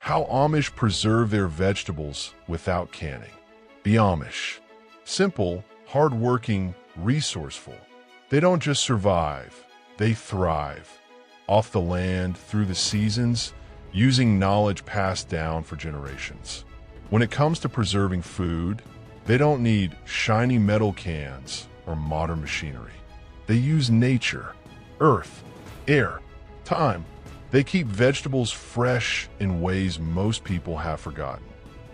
How Amish preserve their vegetables without canning. The Amish. Simple, hardworking, resourceful. They don't just survive, they thrive. Off the land, through the seasons, using knowledge passed down for generations. When it comes to preserving food, they don't need shiny metal cans or modern machinery. They use nature, earth, air, time. They keep vegetables fresh in ways most people have forgotten.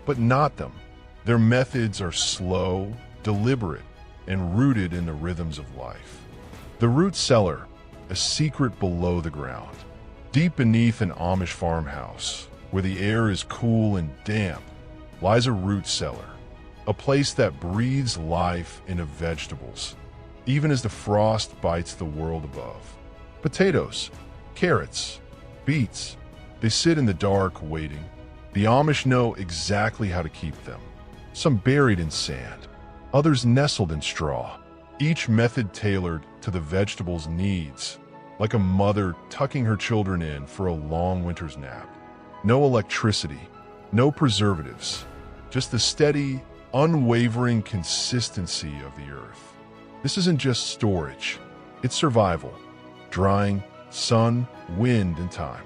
But not them. Their methods are slow, deliberate, and rooted in the rhythms of life. The root cellar, a secret below the ground. Deep beneath an Amish farmhouse, where the air is cool and damp, lies a root cellar, a place that breathes life into vegetables, even as the frost bites the world above. Potatoes, carrots, beets, they sit in the dark waiting. The Amish know exactly how to keep them. Some buried in sand, others nestled in straw, each method tailored to the vegetable's needs, like a mother tucking her children in for a long winter's nap. No electricity, no preservatives, just the steady, unwavering consistency of the earth. This isn't just storage, it's survival. Drying, sun, wind, and time.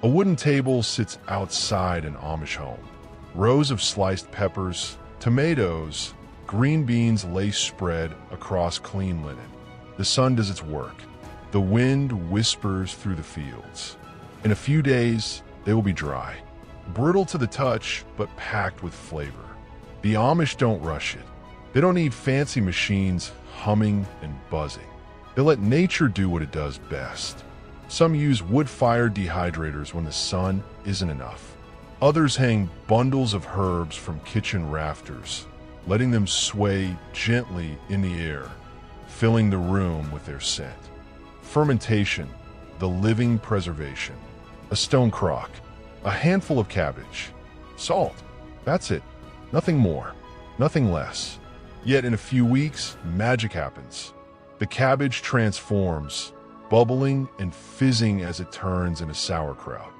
A wooden table sits outside an Amish home. Rows of sliced peppers, tomatoes, green beans lay spread across clean linen. The sun does its work. The wind whispers through the fields. In a few days, they will be dry. Brittle to the touch, but packed with flavor. The Amish don't rush it. They don't need fancy machines humming and buzzing. They let nature do what it does best. Some use wood-fired dehydrators when the sun isn't enough. Others hang bundles of herbs from kitchen rafters, letting them sway gently in the air, filling the room with their scent. Fermentation, the living preservation. A stone crock, a handful of cabbage, salt. That's it. Nothing more, nothing less. Yet in a few weeks, magic happens. The cabbage transforms, bubbling and fizzing as it turns into sauerkraut.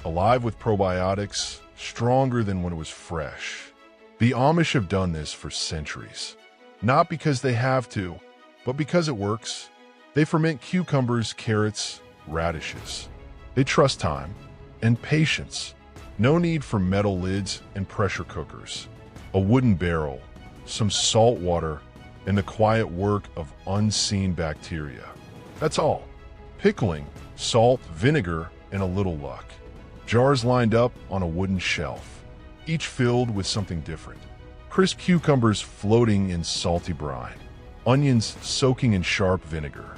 Alive with probiotics, stronger than when it was fresh. The Amish have done this for centuries. Not because they have to, but because it works. They ferment cucumbers, carrots, radishes. They trust time and patience. No need for metal lids and pressure cookers. A wooden barrel, some salt water, and the quiet work of unseen bacteria. That's all. Pickling, salt, vinegar, and a little luck. Jars lined up on a wooden shelf, each filled with something different. Crisp cucumbers floating in salty brine. Onions soaking in sharp vinegar.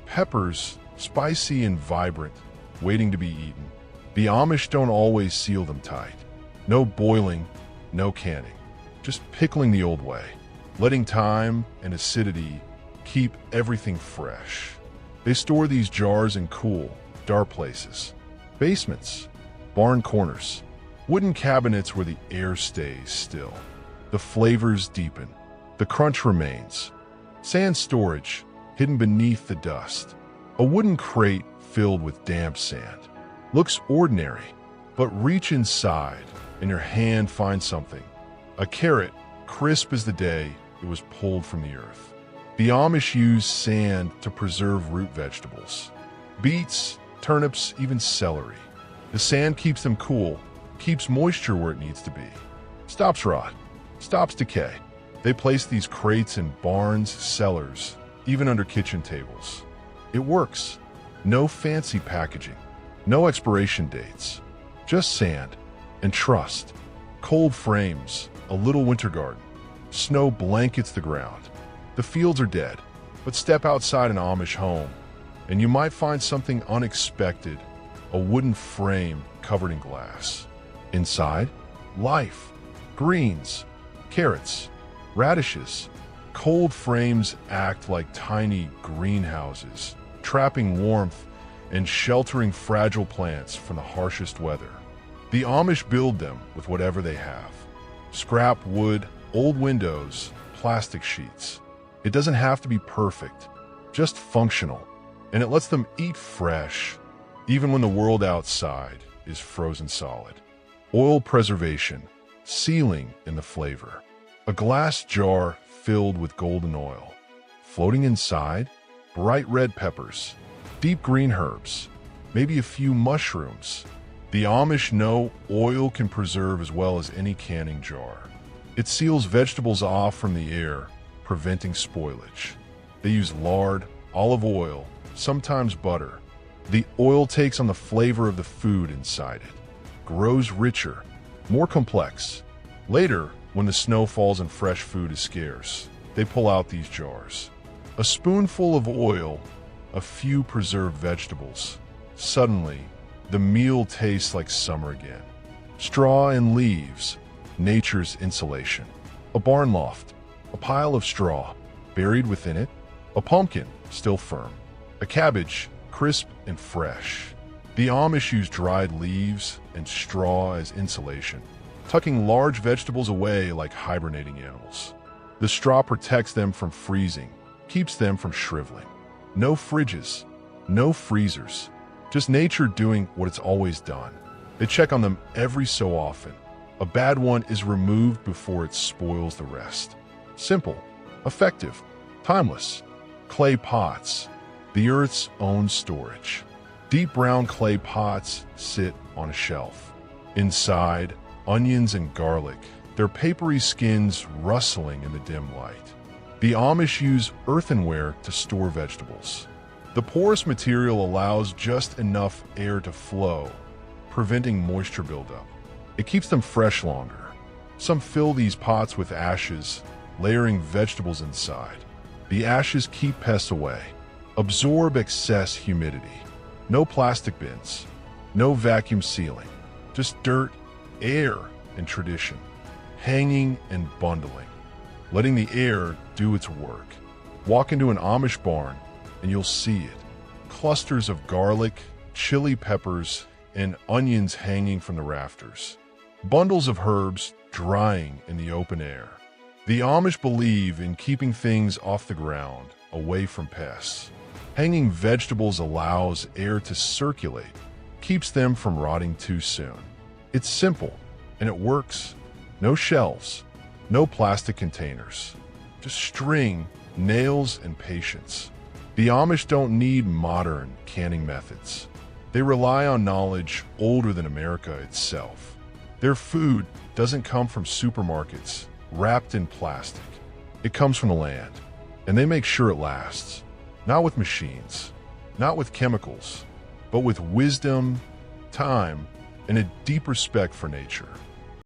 Peppers, spicy and vibrant, waiting to be eaten. The Amish don't always seal them tight. No boiling, no canning. Just pickling the old way, letting time and acidity keep everything fresh. They store these jars in cool, dark places. Basements, barn corners, wooden cabinets where the air stays still. The flavors deepen. The crunch remains. Sand storage, hidden beneath the dust. A wooden crate filled with damp sand. Looks ordinary, but reach inside and your hand finds something. A carrot, crisp as the day it was pulled from the earth. The Amish use sand to preserve root vegetables. Beets, turnips, even celery. The sand keeps them cool, keeps moisture where it needs to be. Stops rot, stops decay. They place these crates in barns, cellars, even under kitchen tables. It works. No fancy packaging, no expiration dates, just sand and trust. Cold frames, a little winter garden. Snow blankets the ground. The fields are dead, but step outside an Amish home, and you might find something unexpected, a wooden frame covered in glass. Inside, life, greens, carrots, radishes. Cold frames act like tiny greenhouses, trapping warmth and sheltering fragile plants from the harshest weather. The Amish build them with whatever they have. Scrap wood, old windows, plastic sheets. It doesn't have to be perfect, just functional, and it lets them eat fresh, even when the world outside is frozen solid. Oil preservation, sealing in the flavor. A glass jar filled with golden oil. Floating inside, bright red peppers, deep green herbs, maybe a few mushrooms. The Amish know oil can preserve as well as any canning jar. It seals vegetables off from the air, preventing spoilage. They use lard, olive oil, sometimes butter. The oil takes on the flavor of the food inside it, grows richer, more complex. Later, when the snow falls and fresh food is scarce, they pull out these jars. A spoonful of oil, a few preserved vegetables. Suddenly, the meal tastes like summer again. Straw and leaves, nature's insulation. A barn loft, a pile of straw, buried within it. A pumpkin, still firm. A cabbage, crisp and fresh. The Amish use dried leaves and straw as insulation, tucking large vegetables away like hibernating animals. The straw protects them from freezing, keeps them from shriveling. No fridges, no freezers, just nature doing what it's always done. They check on them every so often. A bad one is removed before it spoils the rest. Simple, effective, timeless. Clay pots, the earth's own storage. Deep brown clay pots sit on a shelf. Inside, onions and garlic, their papery skins rustling in the dim light. The Amish use earthenware to store vegetables. The porous material allows just enough air to flow, preventing moisture buildup. It keeps them fresh longer. Some fill these pots with ashes, layering vegetables inside. The ashes keep pests away, absorb excess humidity. No plastic bins, no vacuum sealing, just dirt, air, and tradition. Hanging and bundling, letting the air do its work. Walk into an Amish barn and you'll see it. Clusters of garlic, chili peppers, and onions hanging from the rafters. Bundles of herbs drying in the open air. The Amish believe in keeping things off the ground, away from pests. Hanging vegetables allows air to circulate, keeps them from rotting too soon. It's simple, and it works. No shelves, no plastic containers. Just string, nails, and patience. The Amish don't need modern canning methods. They rely on knowledge older than America itself. Their food doesn't come from supermarkets wrapped in plastic. It comes from the land, and they make sure it lasts. Not with machines, not with chemicals, but with wisdom, time, and a deep respect for nature.